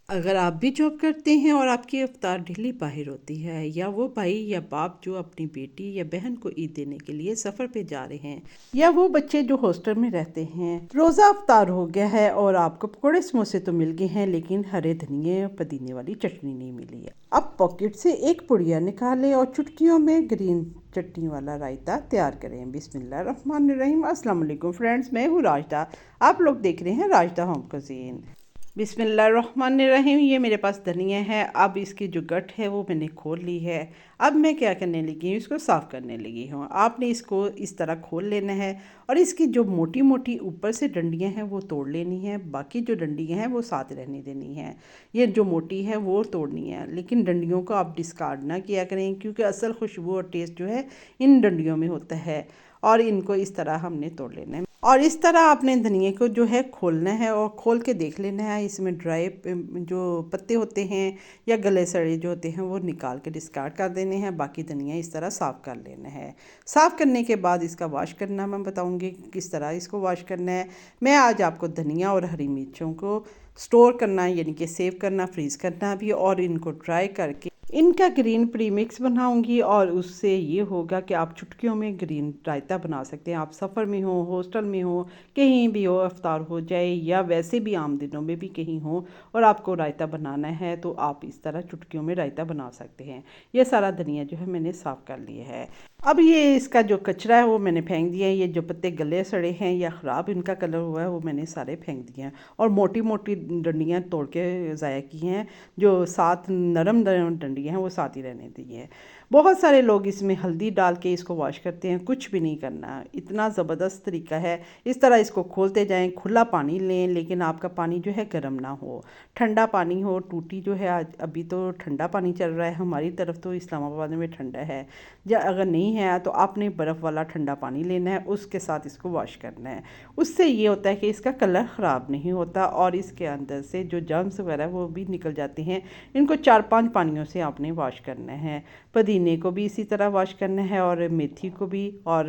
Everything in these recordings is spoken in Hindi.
अगर आप भी जॉब करते हैं और आपकी इफ्तार डेली बाहर होती है, या वो भाई या बाप जो अपनी बेटी या बहन को ईद देने के लिए सफ़र पे जा रहे हैं, या वो बच्चे जो हॉस्टल में रहते हैं, रोज़ा इफ्तार हो गया है और आपको पकौड़े समोसे तो मिल गए हैं लेकिन हरे धनिए और पुदीने वाली चटनी नहीं मिली है। अब पॉकेट से एक पुड़िया निकालें और चुटकियों में ग्रीन चटनी वाला रायता तैयार करें। बिस्मिल्लाहिर्रहमानिर्रहीम। अस्सलाम वालेकुम फ्रेंड्स, मैं हूँ राजदा। आप लोग देख रहे हैं राजदा होम कुजीन। बिस्मिल्लाहिर्रहमानिर्रहीम। ये मेरे पास धनिया है। अब इसकी जो गठ है वो मैंने खोल ली है। अब मैं क्या करने लगी हूँ, इसको साफ़ करने लगी हूँ। आपने इसको इस तरह खोल लेना है और इसकी जो मोटी मोटी ऊपर से डंडियाँ हैं वो तोड़ लेनी है। बाकी जो डंडियाँ हैं वो साथ रहने देनी है। ये जो मोटी है वो तोड़नी है, लेकिन डंडियों को आप डिस्कार्ड ना किया करें, क्योंकि असल खुशबू और टेस्ट जो है इन डंडियों में होता है। और इनको इस तरह हमने तोड़ लेना है। और इस तरह आपने धनिए को जो है खोलना है और खोल के देख लेना है। इसमें ड्राई जो पत्ते होते हैं या गले सड़े जो होते हैं वो निकाल के डिस्कार्ड कर देने हैं। बाकी धनिया इस तरह साफ़ कर लेना है। साफ़ करने के बाद इसका वॉश करना मैं बताऊंगी किस तरह इसको वॉश करना है। मैं आज आपको धनिया और हरी मिर्चों को स्टोर करना, यानी कि सेव करना, फ्रीज़ करना भी, और इनको ड्राई करके इनका ग्रीन प्रीमिक्स बनाऊंगी। और उससे ये होगा कि आप चुटकियों में ग्रीन रायता बना सकते हैं। आप सफ़र में हो, हॉस्टल में हो, कहीं भी हो, इफ्तार हो जाए या वैसे भी आम दिनों में भी कहीं हो और आपको रायता बनाना है तो आप इस तरह चुटकियों में रायता बना सकते हैं। ये सारा धनिया जो है मैंने साफ़ कर लिया है। अब ये इसका जो कचरा है वो मैंने फेंक दिया है। ये जो पत्ते गले सड़े हैं या ख़राब इनका कलर हुआ है वो मैंने सारे फेंक दिए हैं। और मोटी मोटी डंडियाँ तोड़ के ज़ाया की हैं। जो साथ नरम नरम डंडियाँ हैं वो साथ ही रहने दी हैं। बहुत सारे लोग इसमें हल्दी डाल के इसको वॉश करते हैं। कुछ भी नहीं करना, इतना ज़बरदस्त तरीका है। इस तरह इसको खोलते जाएं। खुला पानी लें, लेकिन आपका पानी जो है गर्म ना हो, ठंडा पानी हो। टूटी जो है आज अभी तो ठंडा पानी चल रहा है, हमारी तरफ तो इस्लामाबाद में ठंडा है। या अगर नहीं है तो आपने बर्फ़ वाला ठंडा पानी लेना है, उसके साथ इसको वॉश करना है। उससे ये होता है कि इसका कलर ख़राब नहीं होता और इसके अंदर से जो जर्म्स वगैरह वो भी निकल जाते हैं। इनको 4-5 पानियों से आपने वॉश करना है। पुदीने को भी इसी तरह वॉश करना है, और मेथी को भी, और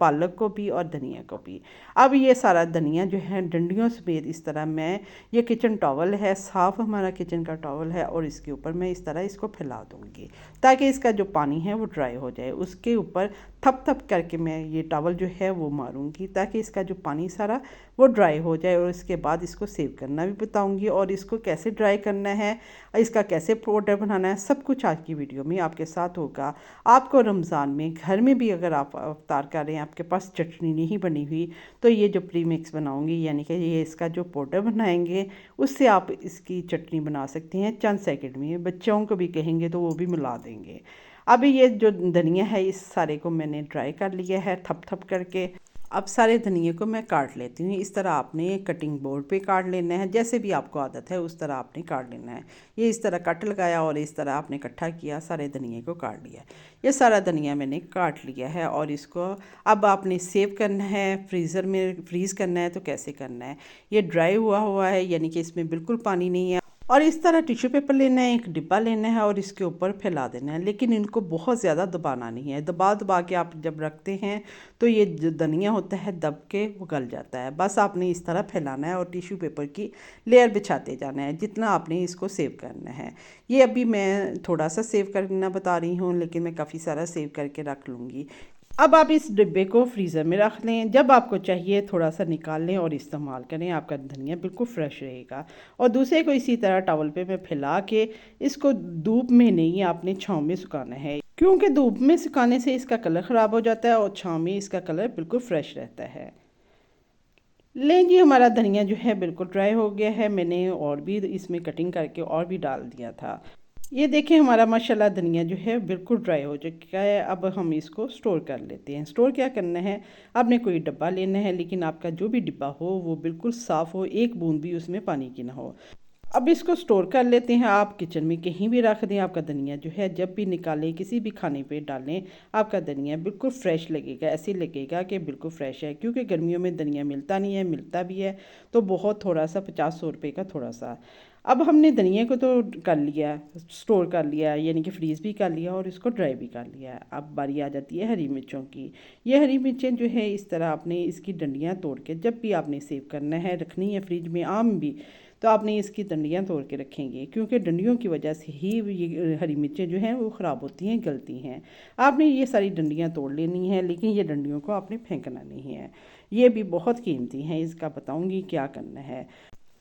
पालक को भी, और धनिया को भी। अब ये सारा धनिया जो है डंडियों समेत इस तरह मैं, ये किचन टॉवल है, साफ़ हमारा किचन का टॉवल है, और इसके ऊपर मैं इस तरह इसको फैला दूँगी ताकि इसका जो पानी है वो ड्राई हो जाए। उसके ऊपर थप थप करके मैं ये टॉवल जो है वो मारूंगी ताकि इसका जो पानी सारा वो ड्राई हो जाए। और इसके बाद इसको सेव करना भी बताऊंगी और इसको कैसे ड्राई करना है, इसका कैसे पाउडर बनाना है, सब कुछ आज की वीडियो में आपके साथ होगा। आपको रमज़ान में घर में भी अगर आप अफ्तार कर रहे हैं, आपके पास चटनी नहीं बनी हुई, तो ये जो प्री मिक्स बनाऊंगी, यानी कि ये इसका जो पाउडर बनाएंगे, उससे आप इसकी चटनी बना सकते हैं चंद सेकंड में। बच्चों को भी कहेंगे तो वो भी मिला देंगे। अभी ये जो धनिया है इस सारे को मैंने ड्राई कर लिया है थप थप करके। अब सारे धनिए को मैं काट लेती हूँ। इस तरह आपने कटिंग बोर्ड पे काट लेना है, जैसे भी आपको आदत है उस तरह आपने काट लेना है। ये इस तरह कट लगाया और इस तरह आपने इकट्ठा किया, सारे धनिए को काट लिया। ये सारा धनिया मैंने काट लिया है और इसको अब आपने सेव करना है, फ्रीज़र में फ्रीज़ करना है। तो कैसे करना है, ये ड्राई हुआ हुआ है, यानी कि इसमें बिल्कुल पानी नहीं है। और इस तरह टिश्यू पेपर लेना है, एक डिब्बा लेना है और इसके ऊपर फैला देना है, लेकिन इनको बहुत ज़्यादा दबाना नहीं है। दबा दबा के आप जब रखते हैं तो ये जो धनिया होता है दब के वो गल जाता है। बस आपने इस तरह फैलाना है और टिश्यू पेपर की लेयर बिछाते जाना है जितना आपने इसको सेव करना है। ये अभी मैं थोड़ा सा सेव करना बता रही हूँ, लेकिन मैं काफ़ी सारा सेव करके रख लूँगी। अब आप इस डिब्बे को फ्रीज़र में रख लें। जब आपको चाहिए थोड़ा सा निकाल लें और इस्तेमाल करें। आपका धनिया बिल्कुल फ्रेश रहेगा। और दूसरे को इसी तरह टॉवल पे मैं फैला के इसको धूप में नहीं, आपने छाँव में सुखाना है, क्योंकि धूप में सुखाने से इसका कलर ख़राब हो जाता है और छाँव में इसका कलर बिल्कुल फ्रेश रहता है। लें जी, हमारा धनिया जो है बिल्कुल ड्राई हो गया है। मैंने और भी इसमें कटिंग करके और भी डाल दिया था। ये देखें हमारा माशाल्लाह धनिया जो है बिल्कुल ड्राई हो चुका है। अब हम इसको स्टोर कर लेते हैं। स्टोर क्या करना है, आपने कोई डब्बा लेना है, लेकिन आपका जो भी डिब्बा हो वो बिल्कुल साफ़ हो, एक बूंद भी उसमें पानी की ना हो। अब इसको स्टोर कर लेते हैं। आप किचन में कहीं भी रख दें, आपका धनिया जो है जब भी निकालें किसी भी खाने पे डालें, आपका धनिया बिल्कुल फ्रेश लगेगा। ऐसे लगेगा कि बिल्कुल फ्रेश है, क्योंकि गर्मियों में धनिया मिलता नहीं है, मिलता भी है तो बहुत थोड़ा सा, 50-100 रुपये का थोड़ा सा। अब हमने धनिया को तो कर लिया, स्टोर कर लिया, यानी कि फ्रीज़ भी कर लिया और इसको ड्राई भी कर लिया। अब बारी आ जाती है हरी मिर्चों की। ये हरी मिर्चें जो है इस तरह आपने इसकी डंडियाँ तोड़ के जब भी आपने सेव करना है, रखनी है फ्रिज में आम भी, तो आपने इसकी डंडियाँ तोड़ के रखेंगे, क्योंकि डंडियों की वजह से ही ये हरी मिर्चें जो हैं वो ख़राब होती हैं, गलती हैं। आपने ये सारी डंडियाँ तोड़ लेनी है, लेकिन ये डंडियों को आपने फेंकना नहीं है, ये भी बहुत कीमती हैं। इसका बताऊँगी क्या करना है।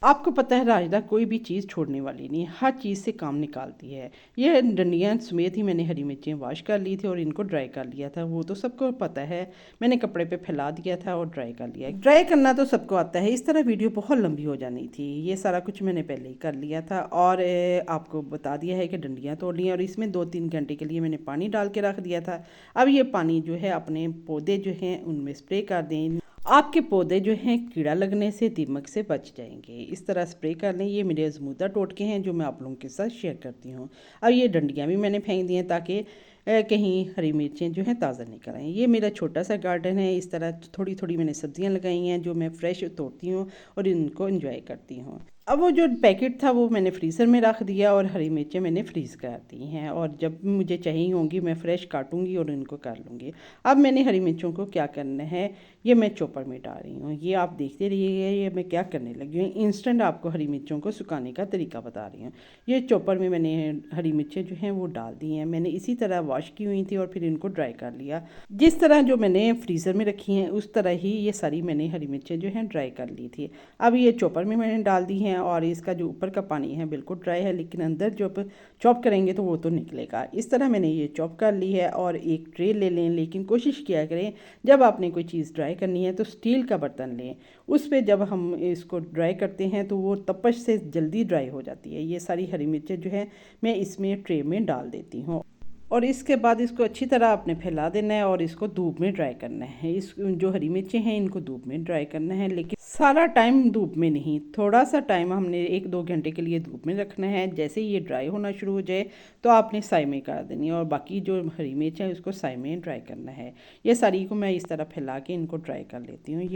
आपको पता है राजदा कोई भी चीज़ छोड़ने वाली नहीं है, हर चीज़ से काम निकालती है। ये डंडियाँ समेत ही मैंने हरी मिर्चें वॉश कर ली थी और इनको ड्राई कर लिया था, वो तो सबको पता है। मैंने कपड़े पे फैला दिया था और ड्राई कर लिया। ड्राई करना तो सबको आता है। इस तरह वीडियो बहुत लंबी हो जानी थी। ये सारा कुछ मैंने पहले ही कर लिया था और आपको बता दिया है कि डंडियाँ तोड़ ली हैं और इसमें 2-3 घंटे के लिए मैंने पानी डाल के रख दिया था। अब ये पानी जो है अपने पौधे जो हैं उनमें स्प्रे कर दें। आपके पौधे जो हैं कीड़ा लगने से, दीमक से बच जाएंगे। इस तरह स्प्रे कर लें। ये मेरे अजमूदा टोटके हैं जो मैं आप लोगों के साथ शेयर करती हूँ। अब ये डंडियाँ भी मैंने फेंक दी हैं ताकि कहीं हरी मिर्चें जो हैं ताज़ा निकल आएँ। ये मेरा छोटा सा गार्डन है। इस तरह थोड़ी थोड़ी मैंने सब्जियाँ लगाई हैं जो मैं फ्रेश तोड़ती हूँ और इनको इंजॉय करती हूँ। अब वो जो पैकेट था वो मैंने फ्रीज़र में रख दिया और हरी मिर्चें मैंने फ्रीज़ कर दी हैं और जब मुझे चाहिए होंगी मैं फ़्रेश काटूंगी और इनको कर लूँगी। अब मैंने हरी मिर्चों को क्या करना है, ये मैं चॉपर में डाल रही हूँ। ये आप देखते रहिएगा ये मैं क्या करने लगी हूँ। इंस्टेंट आपको हरी मिर्चों को सुखाने का तरीका बता रही हूँ। ये चॉपर में मैंने हरी मिर्चें जो हैं वो डाल दी हैं। मैंने इसी तरह वॉश की हुई थी और फिर इनको ड्राई कर लिया। जिस तरह जो मैंने फ्रीज़र में रखी हैं उस तरह ही ये सारी मैंने हरी मिर्चें जो हैं ड्राई कर ली थी। अब ये चॉपर में मैंने डाल दी हैं और इसका जो ऊपर का पानी है बिल्कुल ड्राई है, लेकिन अंदर जब चॉप करेंगे तो वो तो निकलेगा। इस तरह मैंने ये चॉप कर ली है और एक ट्रे ले लें, लेकिन कोशिश किया करें जब आपने कोई चीज़ ड्राई करनी है तो स्टील का बर्तन लें। उस पर जब हम इसको ड्राई करते हैं तो वो तपश से जल्दी ड्राई हो जाती है। ये सारी हरी मिर्चें जो है मैं इसमें ट्रे में डाल देती हूँ और इसके बाद इसको अच्छी तरह आपने फैला देना है और इसको धूप में ड्राई करना है। इस जो हरी मिर्चें हैं इनको धूप में ड्राई करना है, लेकिन सारा टाइम धूप में नहीं, थोड़ा सा टाइम हमने 1-2 घंटे के लिए धूप में रखना है। जैसे ही ये ड्राई होना शुरू हो जाए तो आपने साए में कर देनी है और बाकी जो हरी मिर्च है उसको साए में ड्राई करना है। ये सारी को मैं इस तरह फैला के इनको ड्राई कर लेती हूँ।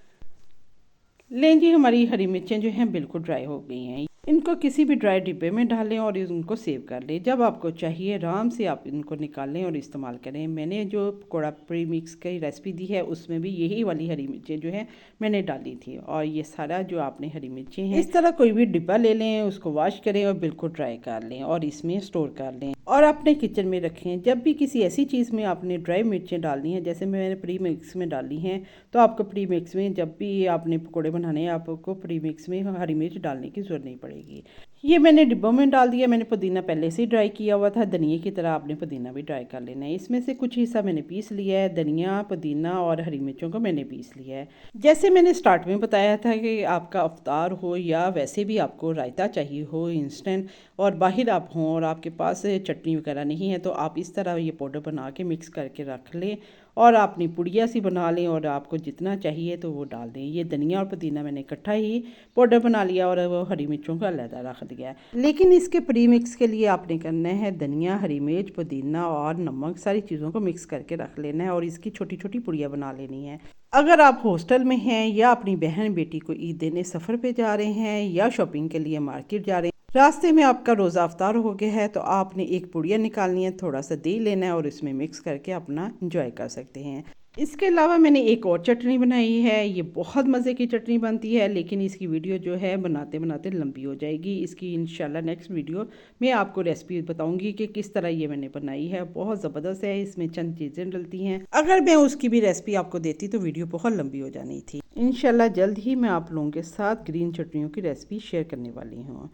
लें जी, हमारी हरी मिर्चें जो हैं बिल्कुल ड्राई हो गई हैं। इनको किसी भी ड्राई डिब्बे में डालें और इनको सेव कर लें। जब आपको चाहिए आराम से आप इनको निकालें और इस्तेमाल करें। मैंने जो पकौड़ा प्रीमिक्स की रेसिपी दी है उसमें भी यही वाली हरी मिर्चें जो है मैंने डाली थी और ये सारा जो आपने हरी मिर्चें हैं इस तरह कोई भी डिब्बा ले लें, उसको वॉश करें और बिल्कुल ड्राई कर लें और इसमें स्टोर कर लें और अपने किचन में रखें। जब भी किसी ऐसी चीज़ में आपने ड्राई मिर्चें डालनी है, जैसे मैंने प्री मिक्स में डाली हैं, तो आपको प्री मिक्स में जब भी आपने पकौड़े बनाने हैं आपको प्री मिक्स में हरी मिर्च डालने की ज़रूरत नहीं पड़ेगी। ये मैंने डिब्बों में डाल दिया। मैंने पुदीना पहले से ही ड्राई किया हुआ था। धनिया की तरह आपने पुदीना भी ड्राई कर लेना है। इसमें से कुछ हिस्सा मैंने पीस लिया है। धनिया, पुदीना और हरी मिर्चों को मैंने पीस लिया है। जैसे मैंने स्टार्ट में बताया था कि आपका अफ्तार हो या वैसे भी आपको रायता चाहिए हो इंस्टेंट और बाहर आप हों और आपके पास चटनी वगैरह नहीं है, तो आप इस तरह ये पाउडर बना के मिक्स करके रख लें और अपनी पुड़िया सी बना लें और आपको जितना चाहिए तो वो डाल दें। ये धनिया और पुदीना मैंने इकट्ठा ही पाउडर बना लिया और वो हरी मिर्चों का अलग रख दिया है। लेकिन इसके प्री मिक्स के लिए आपने करना है धनिया, हरी मिर्च, पुदीना और नमक, सारी चीज़ों को मिक्स करके रख लेना है और इसकी छोटी छोटी पुड़िया बना लेनी है। अगर आप हॉस्टल में हैं या अपनी बहन बेटी को ईद देने सफ़र पे जा रहे हैं या शॉपिंग के लिए मार्केट जा रहे हैं, रास्ते में आपका रोज़ा अफ्तार हो गया है, तो आपने एक पुड़िया निकालनी है, थोड़ा सा दही लेना है और इसमें मिक्स करके अपना इंजॉय कर सकते हैं। इसके अलावा मैंने एक और चटनी बनाई है। ये बहुत मज़े की चटनी बनती है, लेकिन इसकी वीडियो जो है बनाते बनाते लंबी हो जाएगी। इसकी इंशाल्लाह नेक्स्ट वीडियो में आपको रेसिपी बताऊंगी कि किस तरह ये मैंने बनाई है। बहुत ज़बरदस्त है, इसमें चंद चीज़ें डलती हैं। अगर मैं उसकी भी रेसिपी आपको देती तो वीडियो बहुत लंबी हो जानी थी। इंशाल्लाह जल्द ही मैं आप लोगों के साथ ग्रीन चटनियों की रेसिपी शेयर करने वाली हूँ।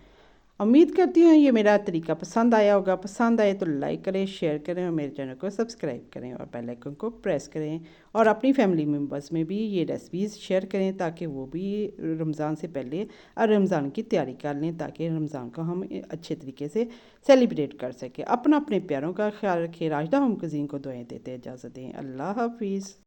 उम्मीद करती हूँ ये मेरा तरीका पसंद आया होगा। पसंद आए तो लाइक करें, शेयर करें और मेरे चैनल को सब्सक्राइब करें और बेल आइकन को प्रेस करें और अपनी फैमिली मेम्बर्स में भी ये रेसिपीज़ शेयर करें ताकि वो भी रमज़ान से पहले और रमज़ान की तैयारी कर लें, ताकि रमज़ान को हम अच्छे तरीके से सेलिब्रेट कर सकें। अपने प्यारों का ख्याल रखें। राजदा होम कुज़ीन को दुआएं देते इजाज़त दें। अल्लाह हाफिज़।